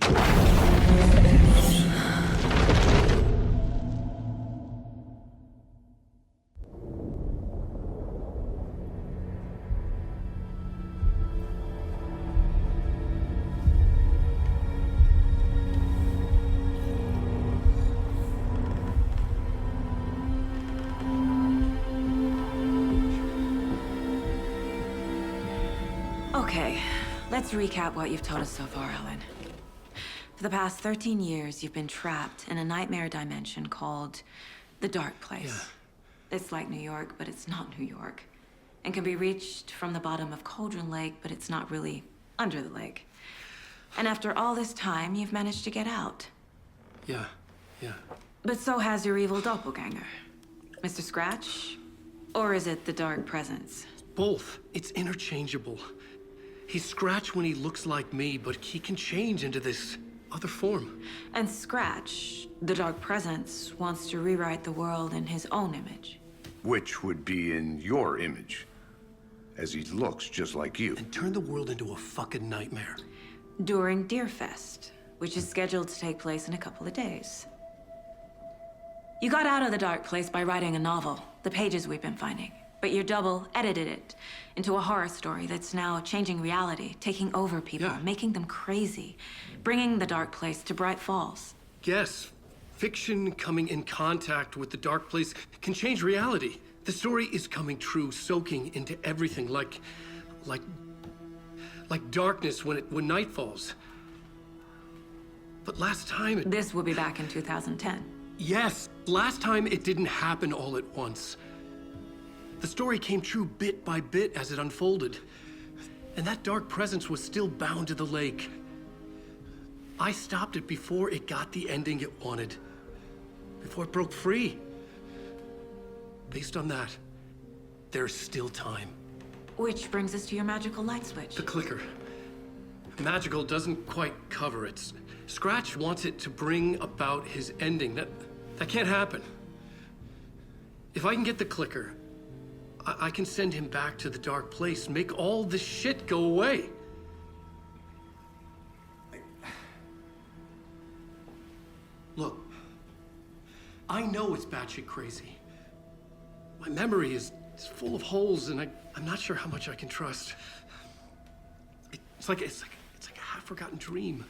Okay, let's recap what you've told us so far, Alan. For the past 13 years, you've been trapped in a nightmare dimension called the Dark Place. Yeah. It's like New York, but it's not New York. And can be reached from the bottom of Cauldron Lake, but it's not really under the lake. And after all this time, you've managed to get out. Yeah. But so has your evil doppelganger. Mr. Scratch? Or is it the Dark Presence? Both. It's interchangeable. He's Scratch when he looks like me, but he can change into this other form. And Scratch, the Dark Presence, wants to rewrite the world in his own image. Which would be in your image, as he looks just like you. And turn the world into a fucking nightmare. During Deerfest, which is scheduled to take place in a couple of days. You got out of the Dark Place by writing a novel, the pages we've been finding. But your double edited it into a horror story that's now changing reality, taking over people, making them crazy, bringing the Dark Place to Bright Falls. Yes, fiction coming in contact with the Dark Place can change reality. The story is coming true, soaking into everything, like darkness when night falls. But last time This will be back in 2010. Yes, last time it didn't happen all at once. The story came true bit by bit as it unfolded. And that dark presence was still bound to the lake. I stopped it before it got the ending it wanted. Before it broke free. Based on that, there's still time. Which brings us to your magical light switch. The clicker. Magical doesn't quite cover it. Scratch wants it to bring about his ending. That can't happen. If I can get the clicker, I can send him back to the Dark Place, make all this shit go away. Look, I know it's batshit crazy. My memory is full of holes, and I'm not sure how much I can trust. It's like a half-forgotten dream.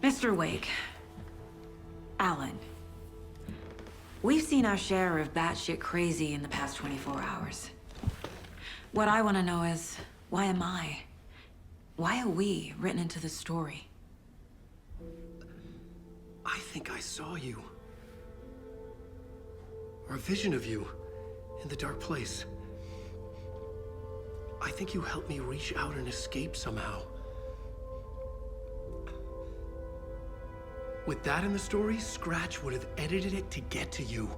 Mr. Wake, Alan, we've seen our share of batshit crazy in the past 24 hours. What I want to know is, why am I? Why are we written into the story? I think I saw you. Or a vision of you in the Dark Place. I think you helped me reach out and escape somehow. With that in the story, Scratch would have edited it to get to you.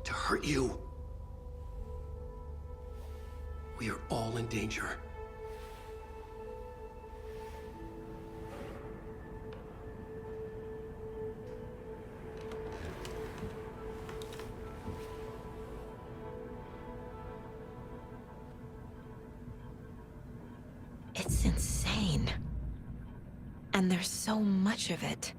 To hurt you. We are all in danger. It's insane. And there's so much of it.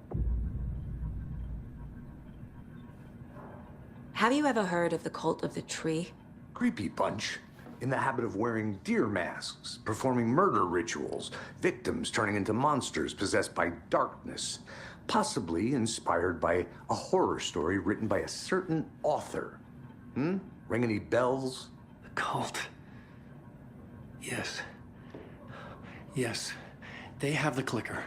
Have you ever heard of the Cult of the Tree? Creepy bunch. In the habit of wearing deer masks, performing murder rituals, victims turning into monsters possessed by darkness, possibly inspired by a horror story written by a certain author. Ring any bells? The cult. Yes. Yes. They have the clicker.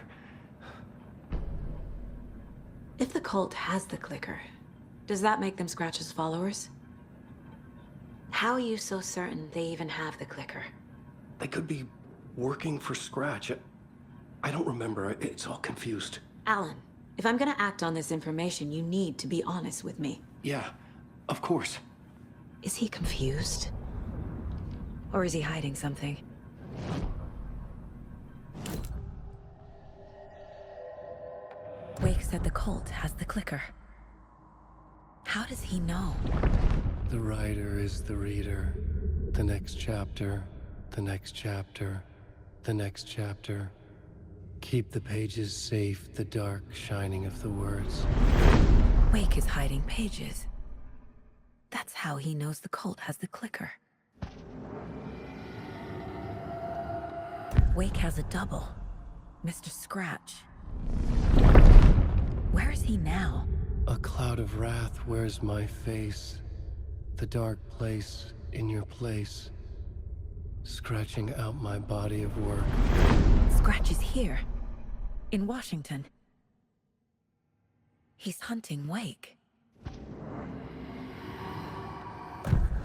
If the cult has the clicker, does that make them Scratch's followers? How are you so certain they even have the clicker? They could be working for Scratch. I don't remember. It's all confused. Alan, if I'm gonna act on this information, you need to be honest with me. Yeah, of course. Is he confused? Or is he hiding something? Wake said the cult has the clicker. How does he know? The writer is the reader. The next chapter, the next chapter, the next chapter. Keep the pages safe, the dark shining of the words. Wake is hiding pages. That's how he knows the cult has the clicker. Wake has a double. Mr. Scratch. Where is he now? A cloud of wrath wears my face. The dark place in your place. Scratching out my body of work. Scratch is here. In Washington. He's hunting Wake.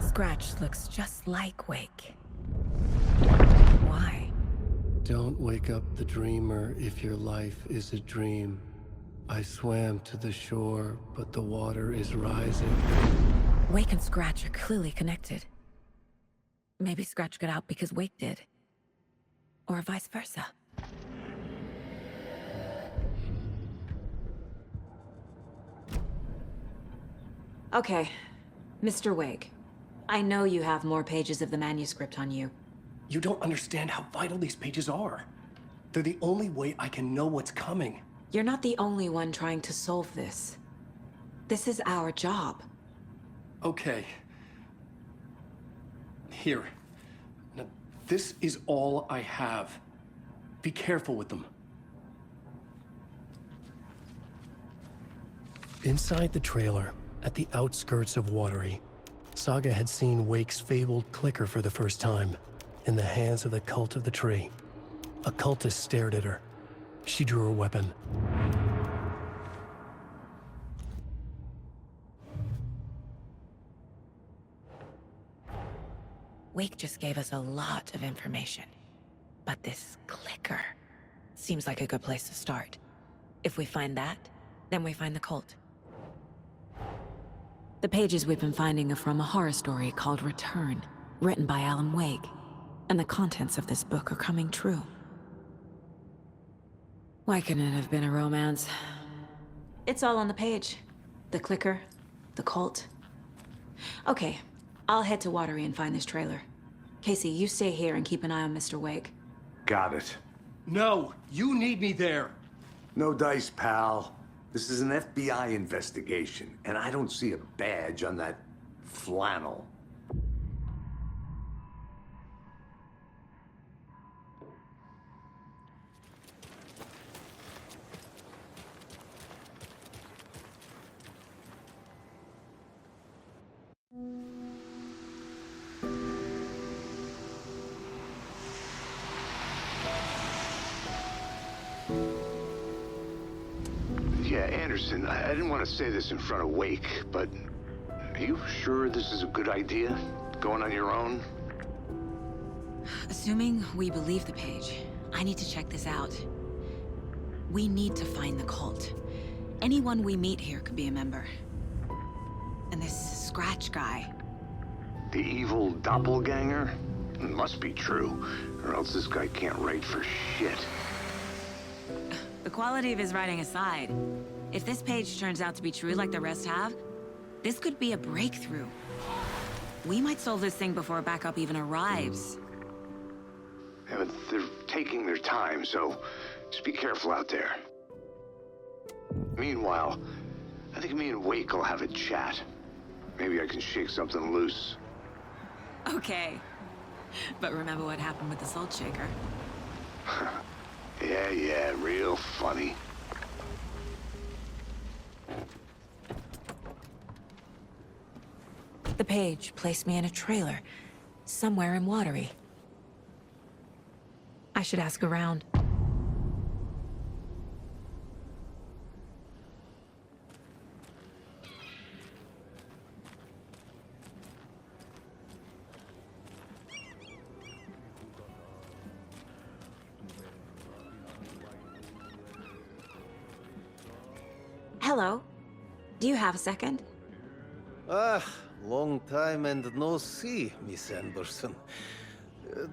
Scratch looks just like Wake. Why? Don't wake up the dreamer if your life is a dream. I swam to the shore, but the water is rising. Wake and Scratch are clearly connected. Maybe Scratch got out because Wake did. Or vice versa. Okay, Mr. Wake. I know you have more pages of the manuscript on you. You don't understand how vital these pages are. They're the only way I can know what's coming. You're not the only one trying to solve this. This is our job. Okay. Here. Now, this is all I have. Be careful with them. Inside the trailer, at the outskirts of Watery, Saga had seen Wake's fabled clicker for the first time, in the hands of the Cult of the Tree. A cultist stared at her. She drew her weapon. Wake just gave us a lot of information. But this clicker seems like a good place to start. If we find that, then we find the cult. The pages we've been finding are from a horror story called Return, written by Alan Wake. And the contents of this book are coming true. Why couldn't it have been a romance? It's all on the page. The clicker, the cult. Okay, I'll head to Watery and find this trailer. Casey, you stay here and keep an eye on Mr. Wake. Got it. No, you need me there. No dice, pal. This is an FBI investigation, and I don't see a badge on that flannel. Yeah, Anderson, I didn't want to say this in front of Wake, but are you sure this is a good idea? Going on your own? Assuming we believe the page, I need to check this out. We need to find the cult. Anyone we meet here could be a member. And this Scratch guy. The evil doppelganger? It must be true, or else this guy can't write for shit. The quality of his writing aside, if this page turns out to be true like the rest have, this could be a breakthrough. We might solve this thing before backup even arrives. Yeah, but they're taking their time, so just be careful out there. Meanwhile, I think me and Wake will have a chat. Maybe I can shake something loose. Okay. But remember what happened with the salt shaker? Yeah, real funny. The page placed me in a trailer, somewhere in Watery. I should ask around. Hello. Do you have a second? Long time and no see, Miss Anderson.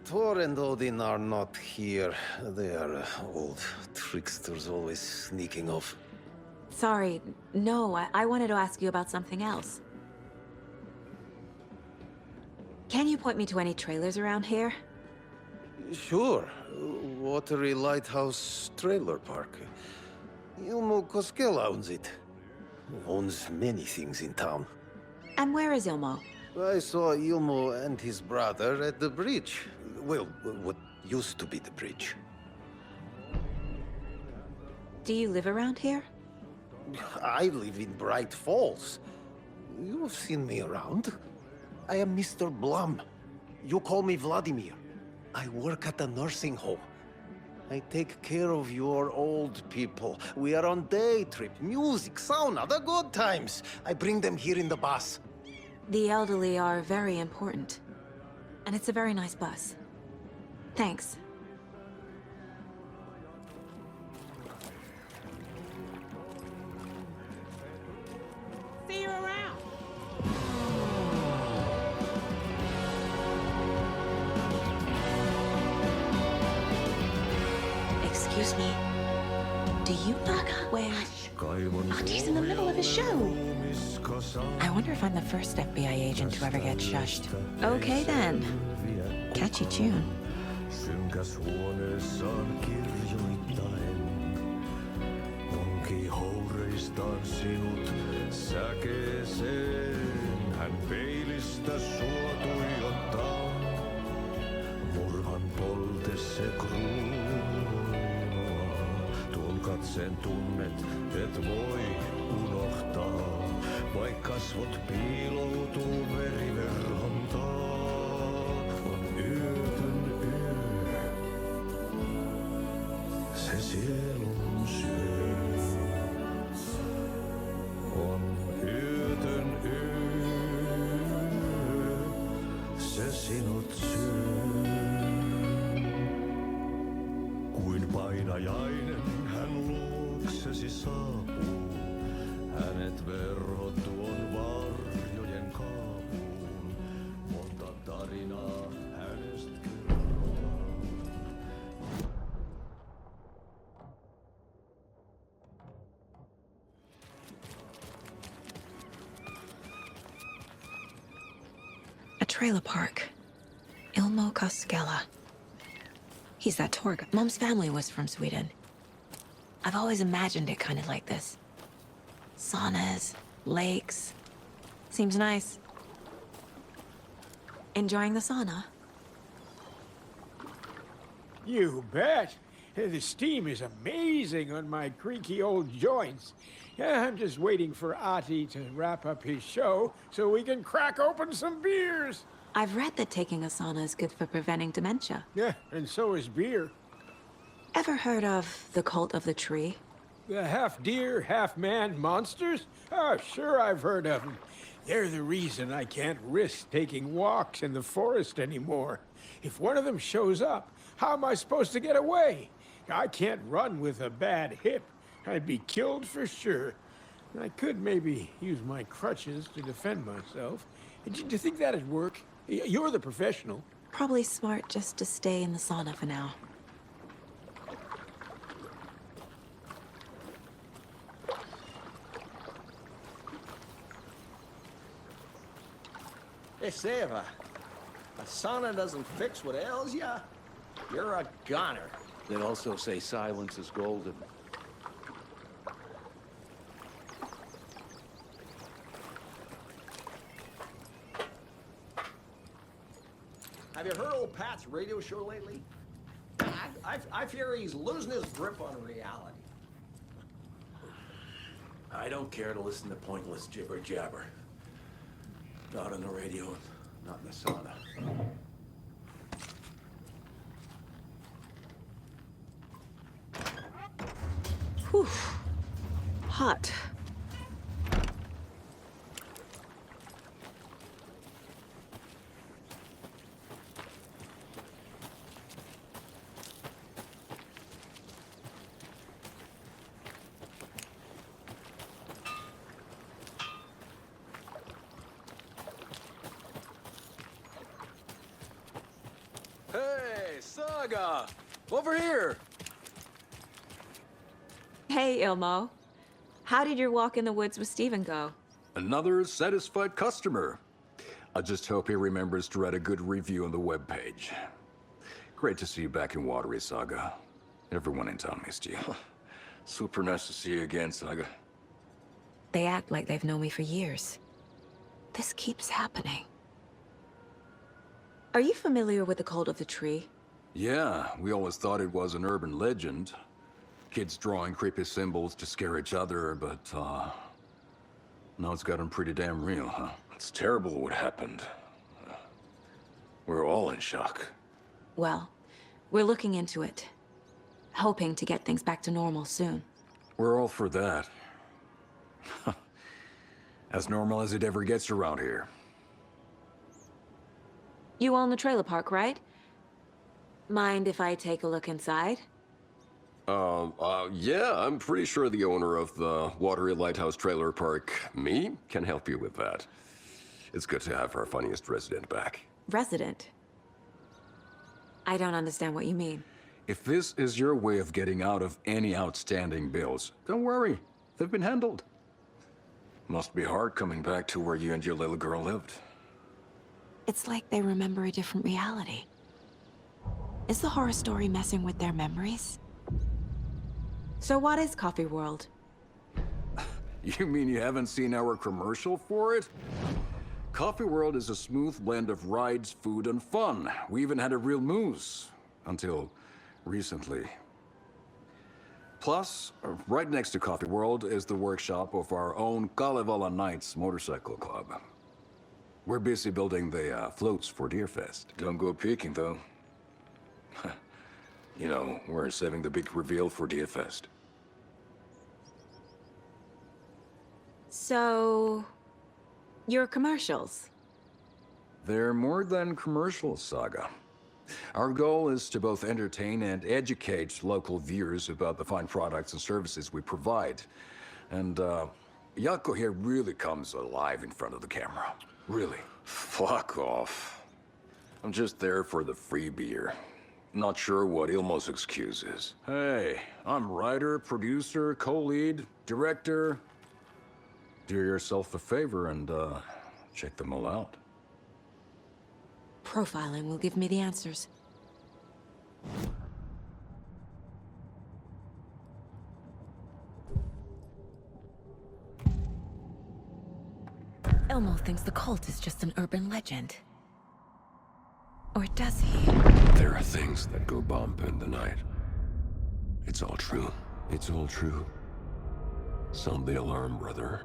Thor and Odin are not here. They are old tricksters always sneaking off. Sorry, no, I wanted to ask you about something else. Can you point me to any trailers around here? Sure. Watery Lighthouse Trailer Park. Ilmo Koskela owns it. Owns many things in town. And where is Ilmo? I saw Ilmo and his brother at the bridge. Well, what used to be the bridge. Do you live around here? I live in Bright Falls. You've seen me around. I am Mr. Blum. You call me Vladimir. I work at a nursing home. I take care of your old people. We are on day trip, music, sauna, the good times. I bring them here in the bus. The elderly are very important. And it's a very nice bus. Thanks. See you around. Excuse me. Do you knock where? He's in the middle of a show. I wonder if I'm the first FBI agent to ever get shushed. Okay then. Catchy tune. Synkäs huoneessaan kirjoittain, onki houreistaan sinut säkeeseen. Hän peilistä sua tuijottaa, murhan polte se kruunua. Tuon katseen tunnet, et voi unohtaa, vaik kasvot piiloutuu veriverhon taa. On yötön yö, se sielun syö. On yötön yö, se sinut syö. Kuin painajainen hän luoksesi saapuu, hänet verhot tuon varjojen kaapuun. Monta tarinaa hänestä kerrotaan. A trailer park. Ilmo Koskela. He's that tour guide. Mom's family was from Sweden. I've always imagined it kind of like this. Saunas, lakes. Seems nice. Enjoying the sauna? You bet. The steam is amazing on my creaky old joints. I'm just waiting for Ati to wrap up his show so we can crack open some beers. I've read that taking a sauna is good for preventing dementia. Yeah, and so is beer. Ever heard of the cult of the tree? The half-deer, half-man monsters? Oh, sure I've heard of them. They're the reason I can't risk taking walks in the forest anymore. If one of them shows up, how am I supposed to get away? I can't run with a bad hip. I'd be killed for sure. I could maybe use my crutches to defend myself. Do you think that'd work? You're the professional. Probably smart just to stay in the sauna for now. They say if a sauna doesn't fix what ails ya, you're a goner. They also say silence is golden. Have you heard old Pat's radio show lately? I fear he's losing his grip on reality. I don't care to listen to pointless jibber jabber. Not on the radio, not in the sauna. Whew. Hot. Hey, Saga! Over here! Hey, Ilmo. How did your walk in the woods with Steven go? Another satisfied customer. I just hope he remembers to write a good review on the webpage. Great to see you back in Watery, Saga. Everyone in town missed you. Super nice to see you again, Saga. They act like they've known me for years. This keeps happening. Are you familiar with the Cult of the Tree? Yeah, we always thought it was an urban legend. Kids drawing creepy symbols to scare each other, but, now it's gotten pretty damn real, huh? It's terrible what happened. We're all in shock. Well, we're looking into it. Hoping to get things back to normal soon. We're all for that. As normal as it ever gets around here. You own the trailer park, right? Mind if I take a look inside? Yeah, I'm pretty sure the owner of the Watery Lighthouse Trailer Park, me, can help you with that. It's good to have our funniest resident back. Resident? I don't understand what you mean. If this is your way of getting out of any outstanding bills, don't worry. They've been handled. Must be hard coming back to where you and your little girl lived. It's like they remember a different reality. Is the horror story messing with their memories? So what is Coffee World? You mean you haven't seen our commercial for it? Coffee World is a smooth blend of rides, food, and fun. We even had a real moose. Until recently. Plus, right next to Coffee World is the workshop of our own Kalevala Knights Motorcycle Club. We're busy building the floats for Deerfest. Don't go peeking, though. You know, we're saving the big reveal for Deerfest. So... your commercials? They're more than commercials, Saga. Our goal is to both entertain and educate local viewers about the fine products and services we provide. And, Jaakko here really comes alive in front of the camera. Really. Fuck off. I'm just there for the free beer. Not sure what Ilmo's excuse is. Hey, I'm writer, producer, co-lead, director. Do yourself a favor and, check them all out. Profiling will give me the answers. Elmo thinks the cult is just an urban legend. Or does he? There are things that go bump in the night. It's all true. It's all true. Sound the alarm, brother.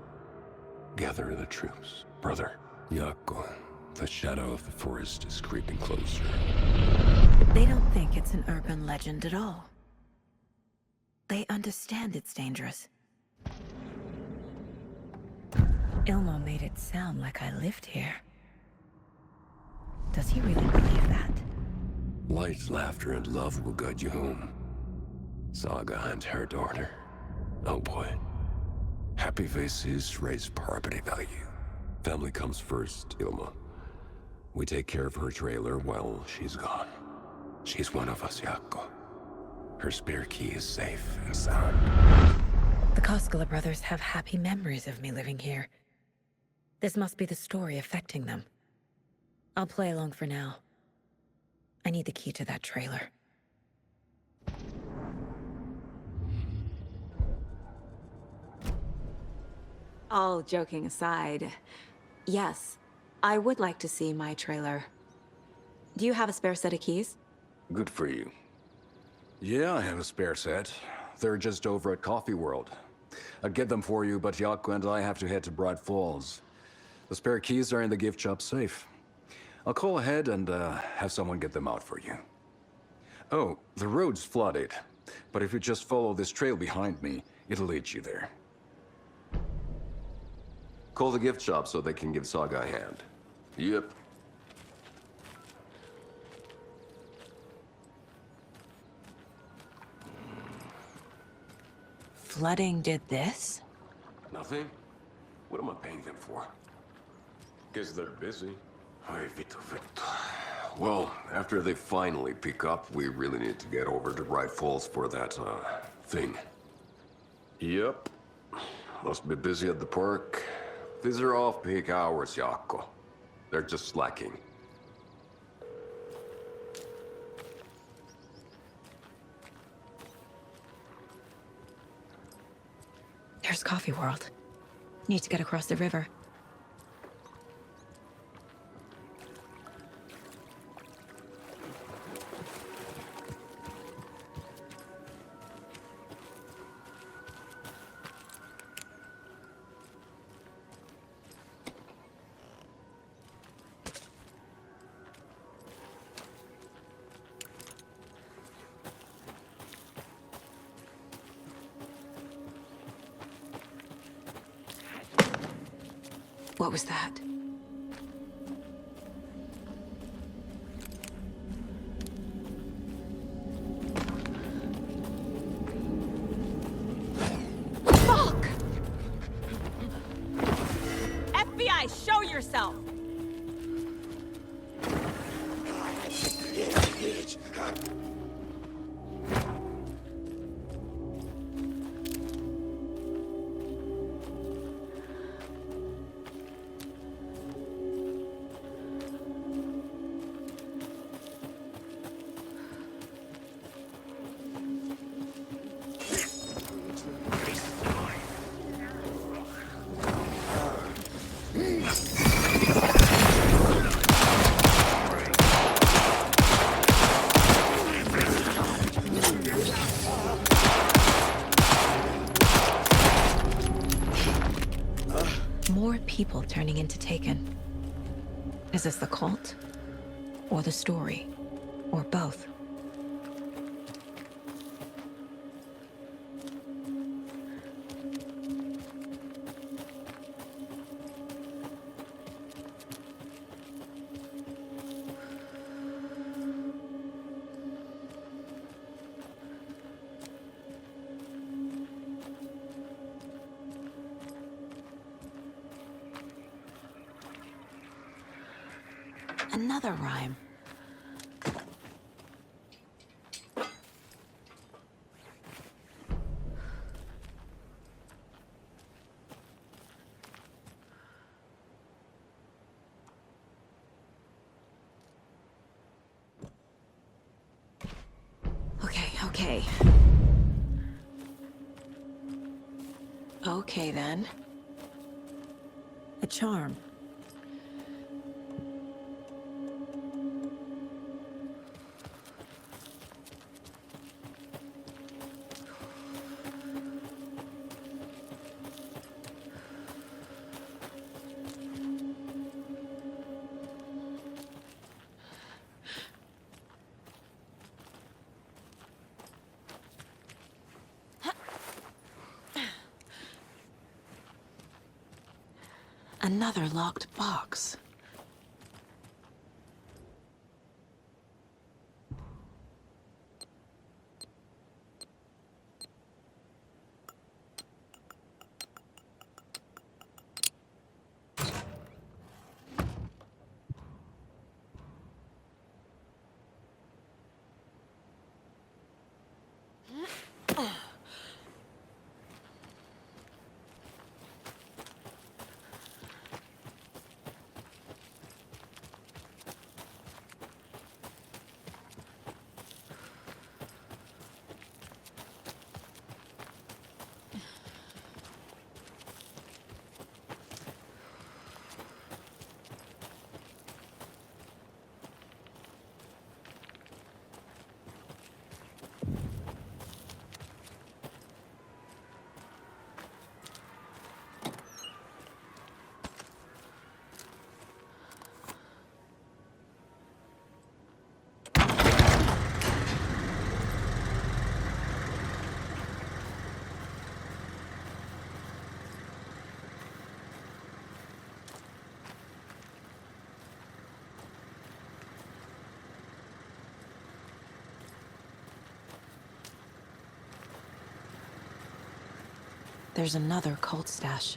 Gather the troops, brother. Jaakko, the shadow of the forest is creeping closer. They don't think it's an urban legend at all. They understand it's dangerous. Ilmo made it sound like I lived here. Does he really believe that? Light, laughter, and love will guide you home. Saga and her daughter. Oh boy. Happy faces raise property value. Family comes first, Ilma. We take care of her trailer while she's gone. She's one of us, Jaakko. Her spare key is safe and sound. The Koskela brothers have happy memories of me living here. This must be the story affecting them. I'll play along for now. I need the key to that trailer. All joking aside, yes, I would like to see my trailer. Do you have a spare set of keys? Good for you. Yeah, I have a spare set. They're just over at Coffee World. I'd get them for you, but Jaakko and I have to head to Bright Falls. The spare keys are in the gift shop safe. I'll call ahead and have someone get them out for you. Oh, the road's flooded, but if you just follow this trail behind me, it'll lead you there. Call the gift shop so they can give Saga a hand. Yep. Flooding did this? Nothing? What am I paying them for? Guess they're busy. Ay, Vito. Well, after they finally pick up, we really need to get over to Bright Falls for that, thing. Yep. Must be busy at the park. These are off-peak hours, Jaakko. They're just slacking. There's Coffee World. Need to get across the river. What was that? Fuck! FBI, show yourself! More people turning into Taken. Is this the cult? Or the story? Or both? Another rhyme. Okay. Okay, then. A charm. Another locked box. There's another cult stash.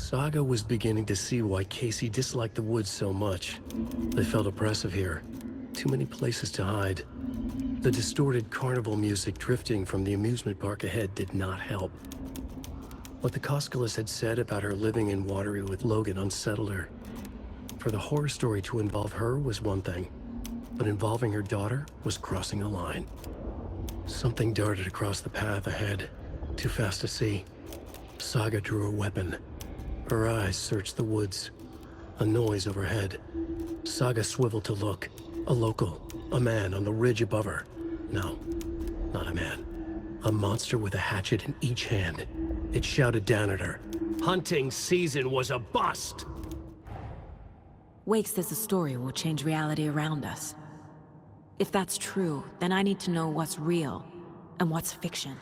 Saga was beginning to see why Casey disliked the woods so much. They felt oppressive here. Too many places to hide. The distorted carnival music drifting from the amusement park ahead did not help. What the Koskelis had said about her living in Watery with Logan unsettled her. For the horror story to involve her was one thing, but involving her daughter was crossing a line. Something darted across the path ahead, too fast to see. Saga drew a weapon. Her eyes searched the woods. A noise overhead. Saga swiveled to look. A local. A man on the ridge above her. No, not a man. A monster with a hatchet in each hand. It shouted down at her. Hunting season was a bust! Wake says the story will change reality around us. If that's true, then I need to know what's real and what's fiction.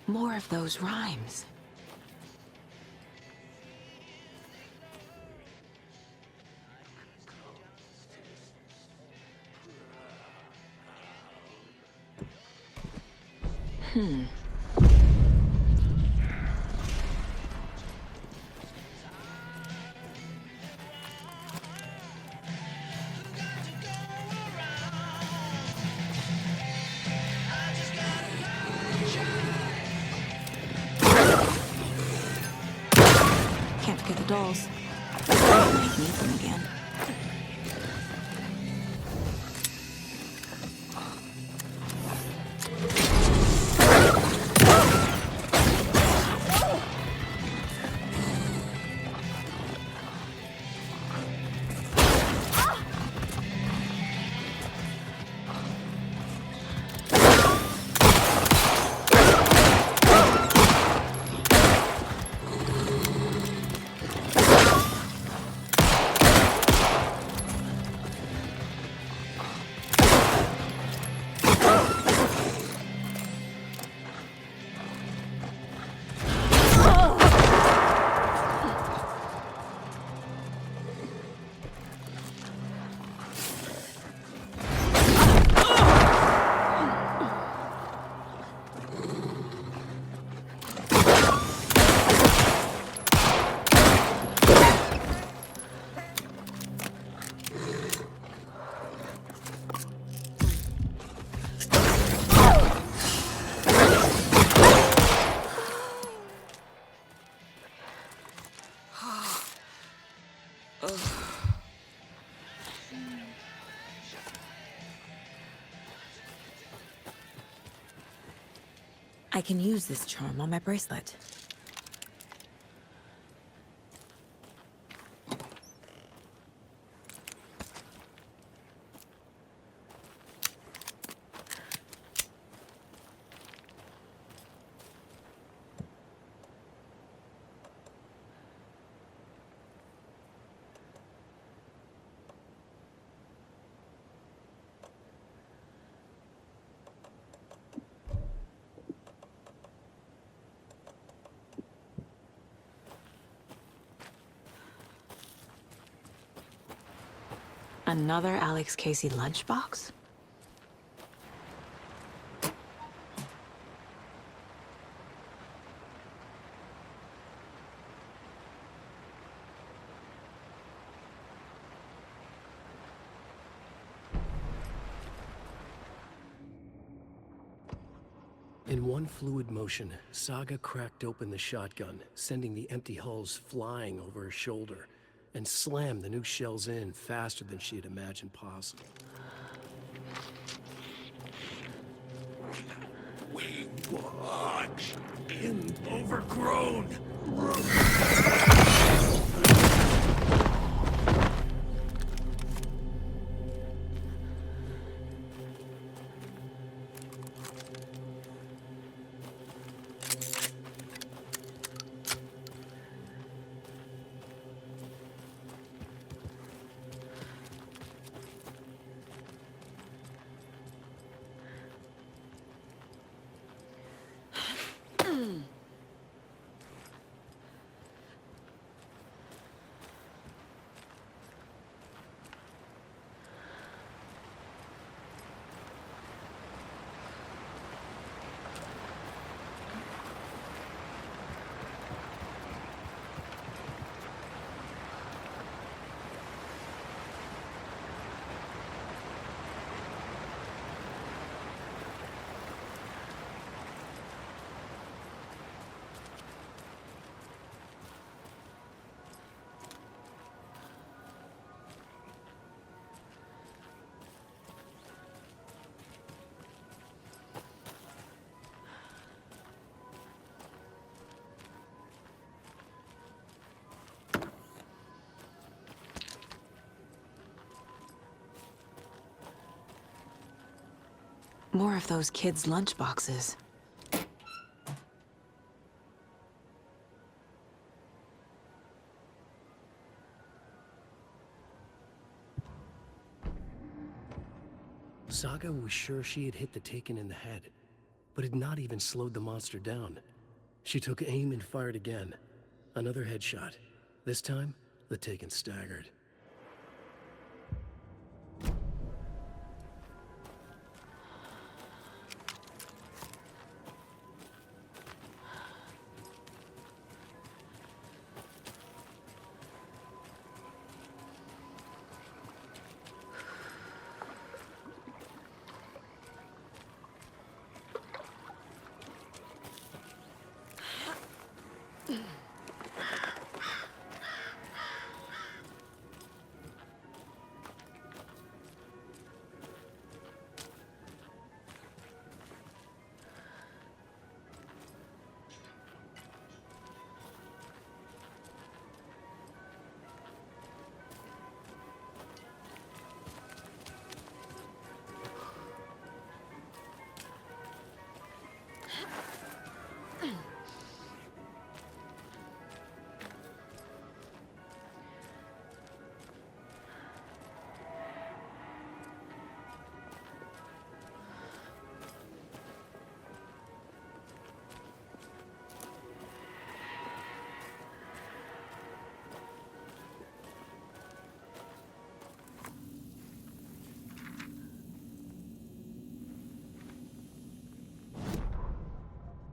More of those rhymes. Can't forget the dolls. Might need them again. I can use this charm on my bracelet. Another Alex Casey lunchbox? In one fluid motion, Saga cracked open the shotgun, sending the empty hulls flying over her shoulder, and slammed the new shells in faster than she had imagined possible. We watch in overgrown. More of those kids' lunchboxes. Saga was sure she had hit the Taken in the head, but had not even slowed the monster down. She took aim and fired again. Another headshot. This time, the Taken staggered.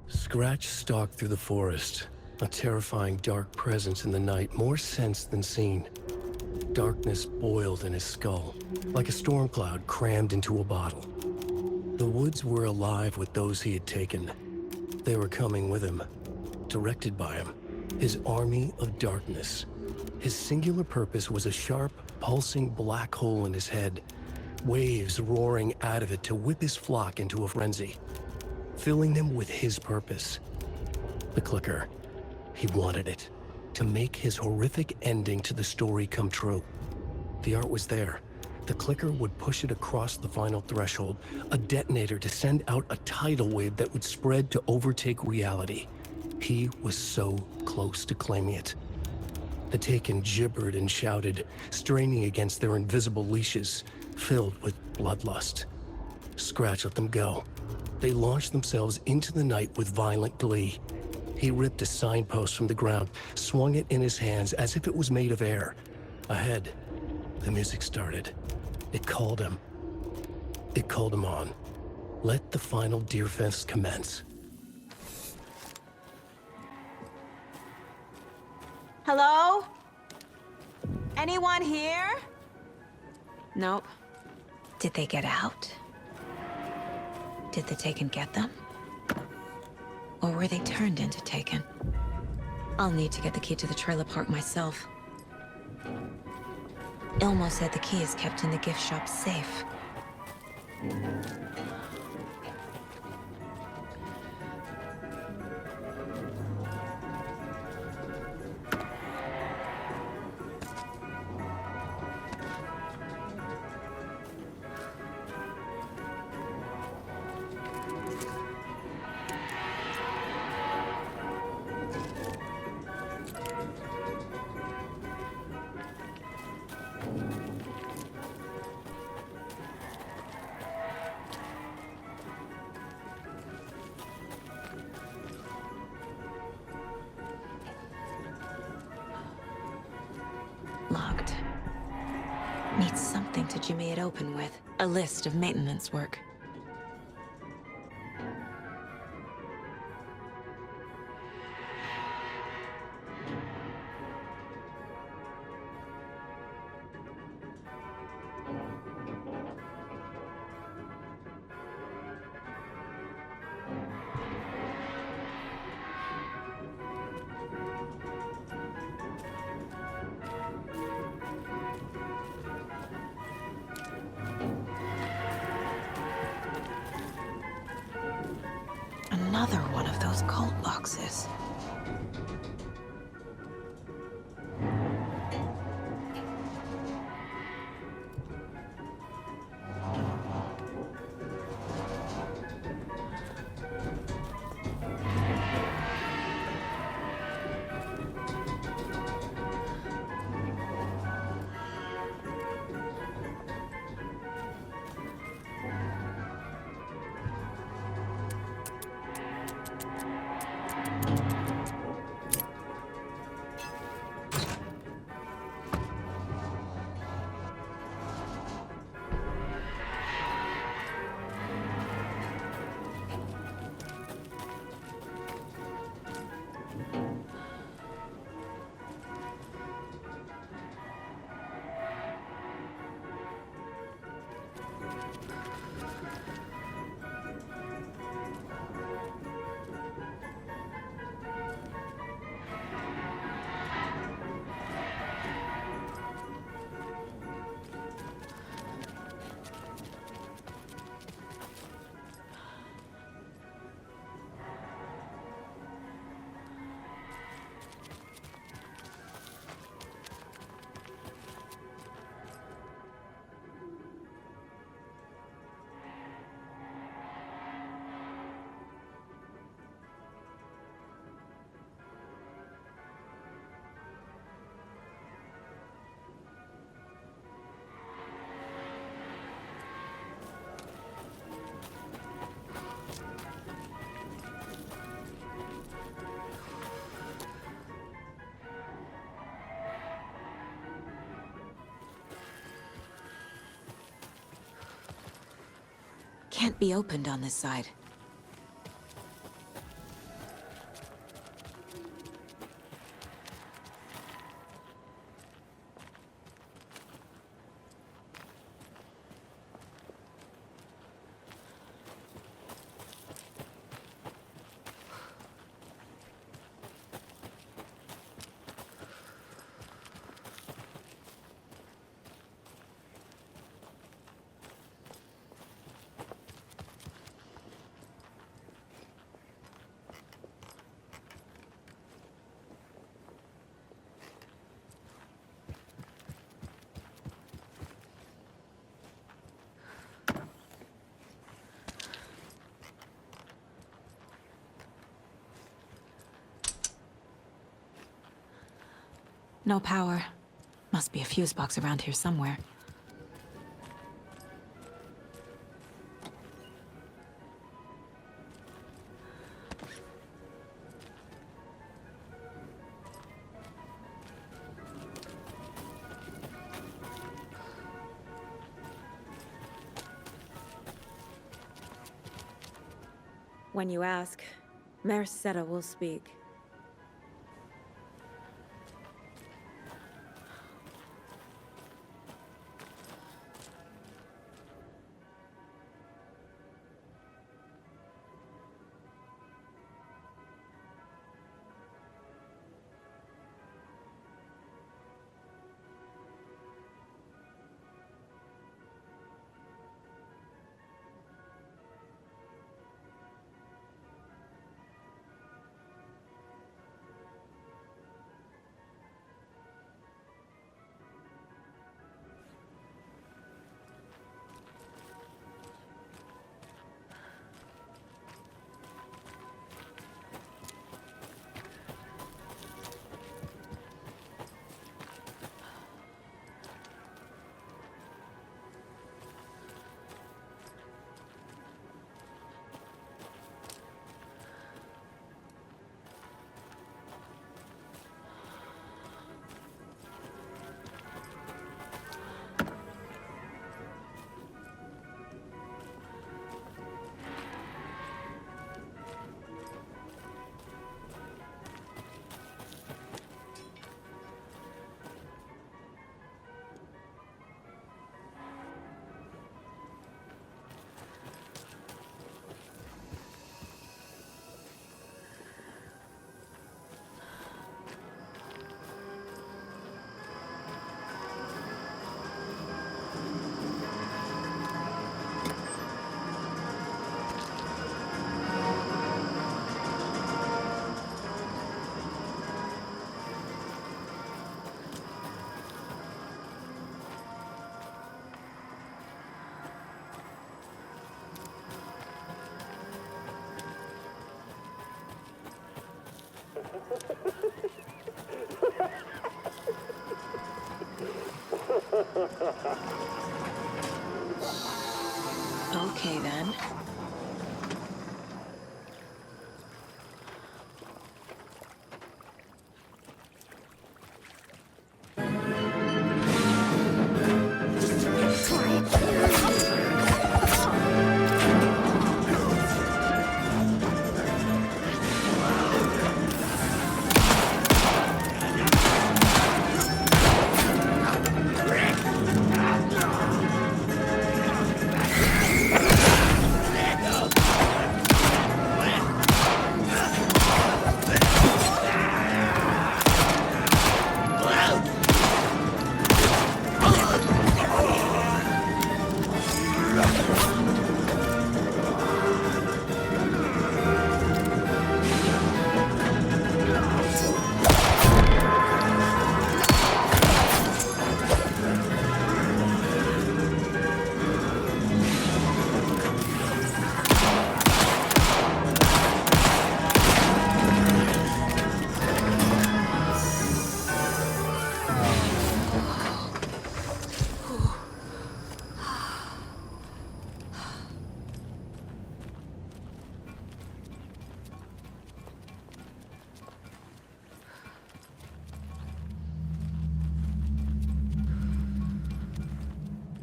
Scratch stalked through the forest, a terrifying dark presence in the night, more sensed than seen. Darkness boiled in his skull, like a storm cloud crammed into a bottle. The woods were alive with those he had taken. They were coming with him, directed by him, his army of darkness. His singular purpose was a sharp, pulsing black hole in his head, waves roaring out of it to whip his flock into a frenzy, filling them with his purpose. The clicker. He wanted it, to make his horrific ending to the story come true. The art was there. The clicker would push it across the final threshold, a detonator to send out a tidal wave that would spread to overtake reality. He was so close to claiming it. The Taken gibbered and shouted, straining against their invisible leashes, filled with bloodlust. Scratch let them go. They launched themselves into the night with violent glee. He ripped a signpost from the ground, swung it in his hands as if it was made of air. Ahead, the music started. It called him. It called him on. Let the final Deerfest commence. Hello? Anyone here? Nope. Did they get out? Did the Taken get them? Or were they turned into taken? I'll need to get the key to the trailer park myself. Ilmo said the key is kept in the gift shop safe. Locked. Needs something to jimmy it open with. A list of maintenance work. Another one of those cult boxes. Can't be opened on this side. No power. Must be a fuse box around here somewhere. When you ask, Merceda will speak. Okay, then.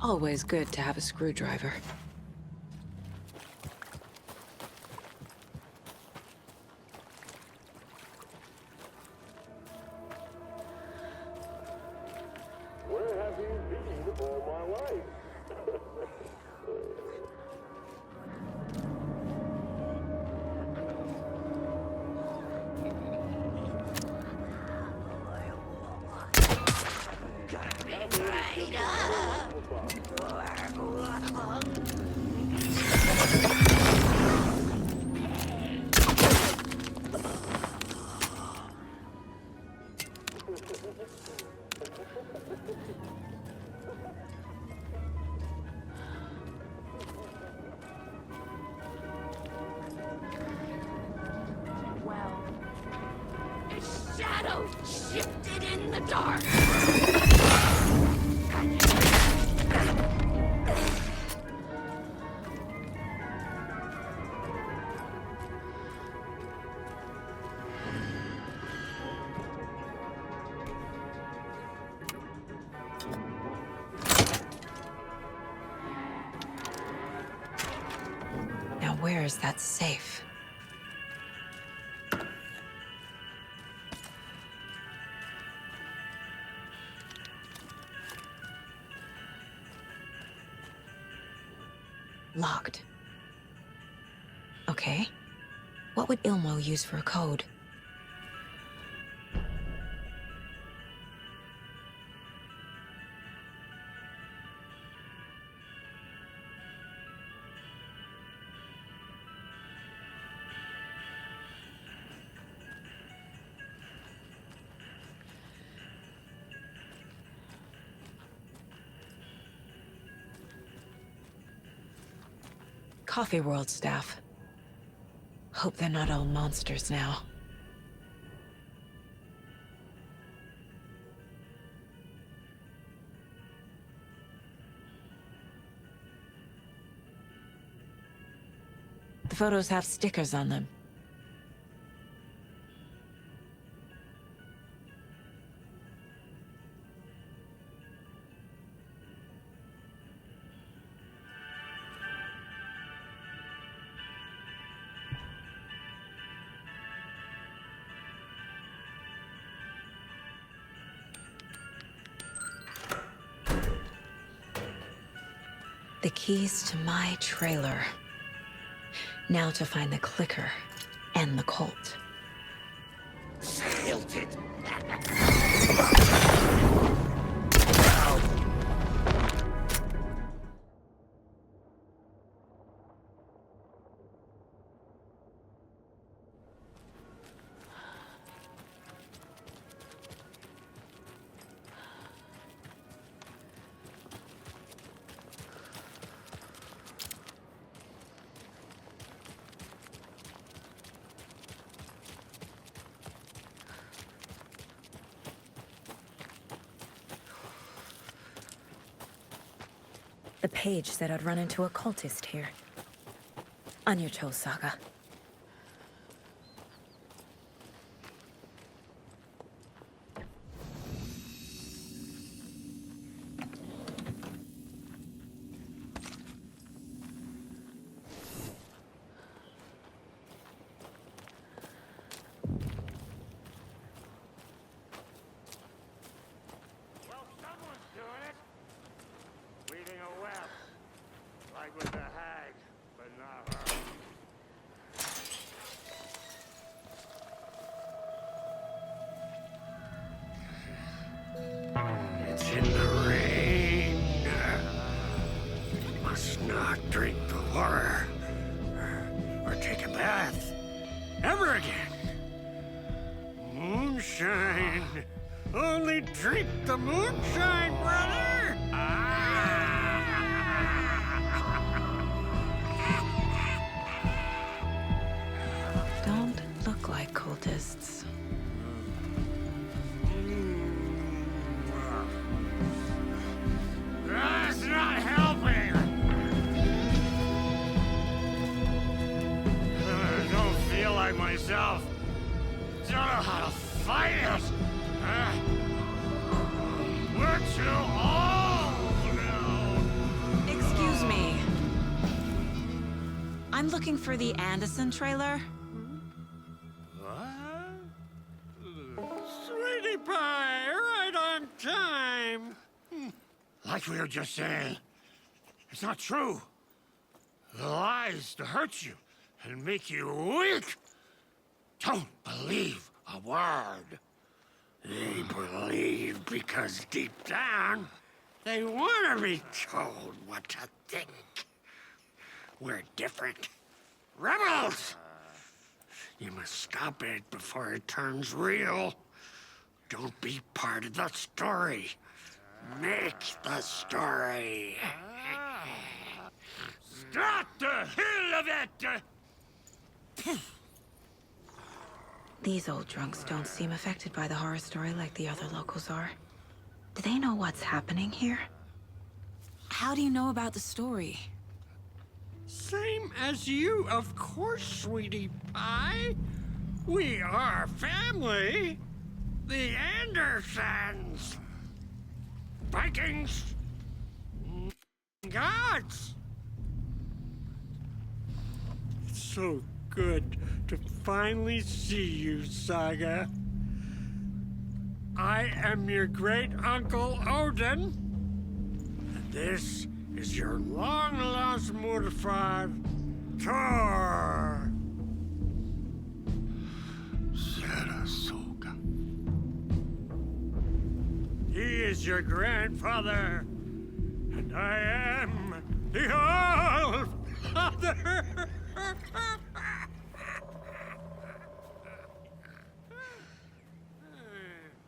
Always good to have a screwdriver. Where have you been all my life? Shadow shifted in the dark. Now where is that safe? Locked. Okay. What would Ilmo use for a code? Coffee World staff. Hope they're not all monsters now. The photos have stickers on them. The keys to my trailer. Now to find the clicker and the cult. Sailed it. The page said I'd run into a cultist here. On your toes, Saga. With the hag, but not her. It's in the rain. Must not drink the water or take a bath ever again. Moonshine. Only drink the moonshine, brother. Don't look like cultists. That's not helping. I don't feel like myself. Don't know how to fight it. We're too old now. Excuse me. I'm looking for the Anderson trailer. Sweetie pie, right on time. Like we were just saying, it's not true. The lies to hurt you and make you weak. Don't believe a word. They believe because deep down, they want to be told what to think. We're different. Rebels! You must stop it before it turns real. Don't be part of the story. Make the story. Stop the hell of it! These old drunks don't seem affected by the horror story like the other locals are. Do they know what's happening here? How do you know about the story? Same as you, of course, sweetie pie. We are family. The Andersons. Vikings. Gods. It's so good to finally see you, Saga. I am your great-uncle Odin. And this is your long-lost Murfar, Thor. Sarasota. He is your grandfather, and I am the All-Father.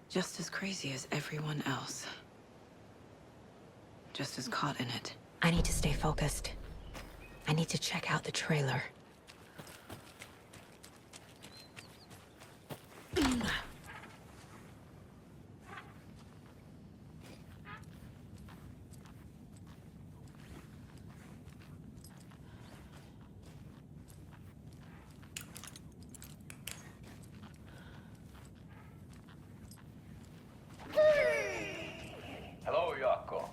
Just as crazy as everyone else. Just as caught in it. I need to stay focused. I need to check out the trailer. Hello, Yako.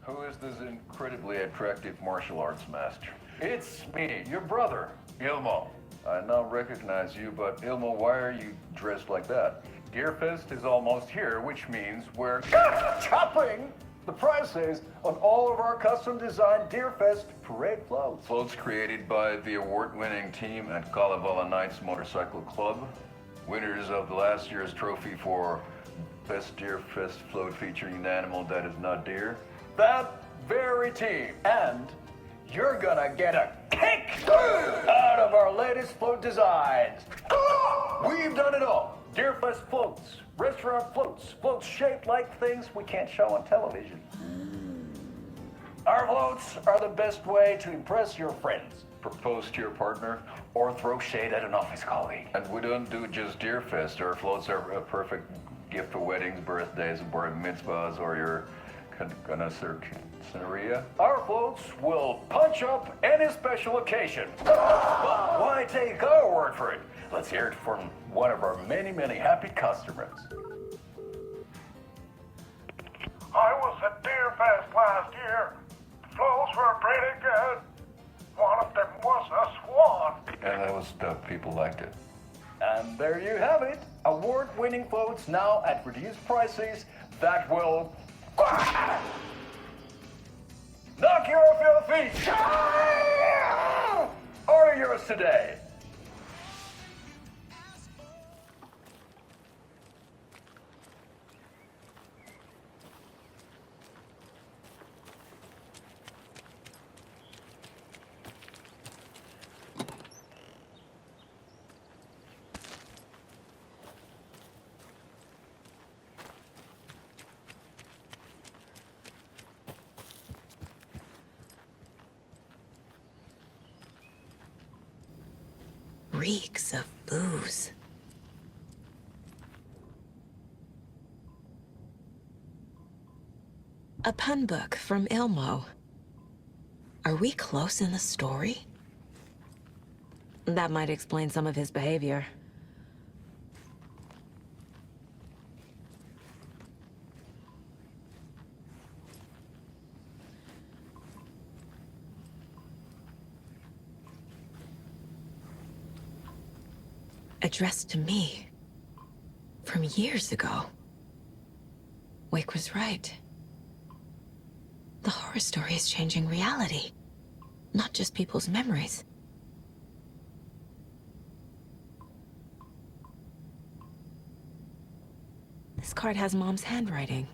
Who is this incredibly attractive martial arts master? It's me, your brother, Ilmo. I now recognize you, but Ilmo, why are you dressed like that? Deerfest is almost here, which means we're chopping the prices on all of our custom-designed Deerfest parade floats. Floats created by the award-winning team at Kalevala Knights Motorcycle Club, winners of the last year's trophy for Best Deerfest float featuring an animal that is not deer. That very team. And you're gonna get a kick out of our latest float designs. We've done it all. Deerfest floats, restaurant floats, floats shaped like things we can't show on television. Our floats are the best way to impress your friends, propose to your partner, or throw shade at an office colleague. And we don't do just Deerfest. Our floats are a perfect gift for weddings, birthdays, bar mitzvahs, or your Gonna search Nursery. Our floats will punch up any special occasion. But why take our word for it? Let's hear it from one of our many, many happy customers. I was at Deer Fest last year. The flows were pretty good. One of them was a swan. And the people liked it. And there you have it. Award-winning floats now at reduced prices that will knock you off your feet. Order yours today. Reeks of booze. A pun book from Ilmo. Are we close in the story? That might explain some of his behavior. Addressed to me. From years ago. Wake was right. The horror story is changing reality. Not just people's memories. This card has Mom's handwriting.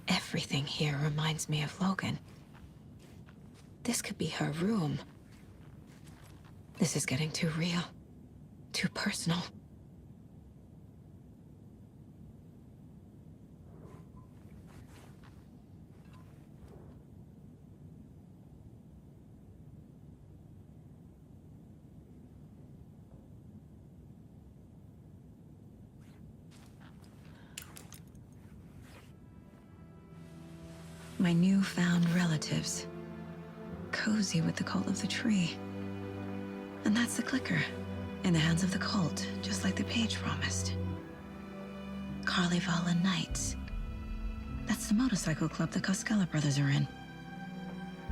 Everything here reminds me of Logan. This could be her room. This is getting too real. Too personal. My newfound relatives. Cozy with the cult of the tree. And that's the clicker. In the hands of the cult, just like the page promised. Carlyvala Knights. That's the motorcycle club the Koskela brothers are in.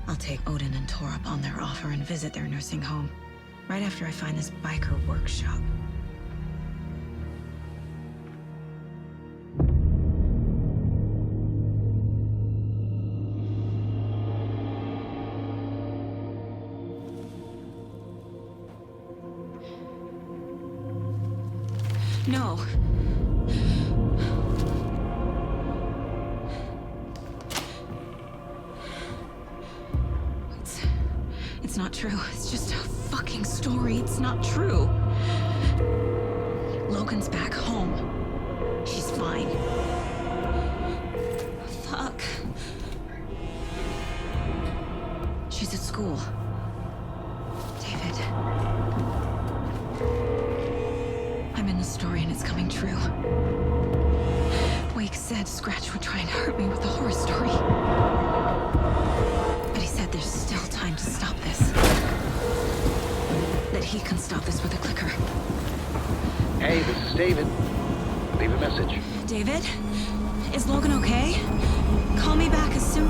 I'll take Odin and Tor up on their offer and visit their nursing home. Right after I find this biker workshop. No. It's not true. It's just a fucking story. It's not true. Logan's back home. She's fine. Fuck. She's at school. David. I'm in the story and it's coming true. Wake said Scratch would try and hurt me with the horror story. But he said there's still time to stop this. That he can stop this with a clicker. Hey, this is David. Leave a message. David? Is Logan okay? Call me back as soon...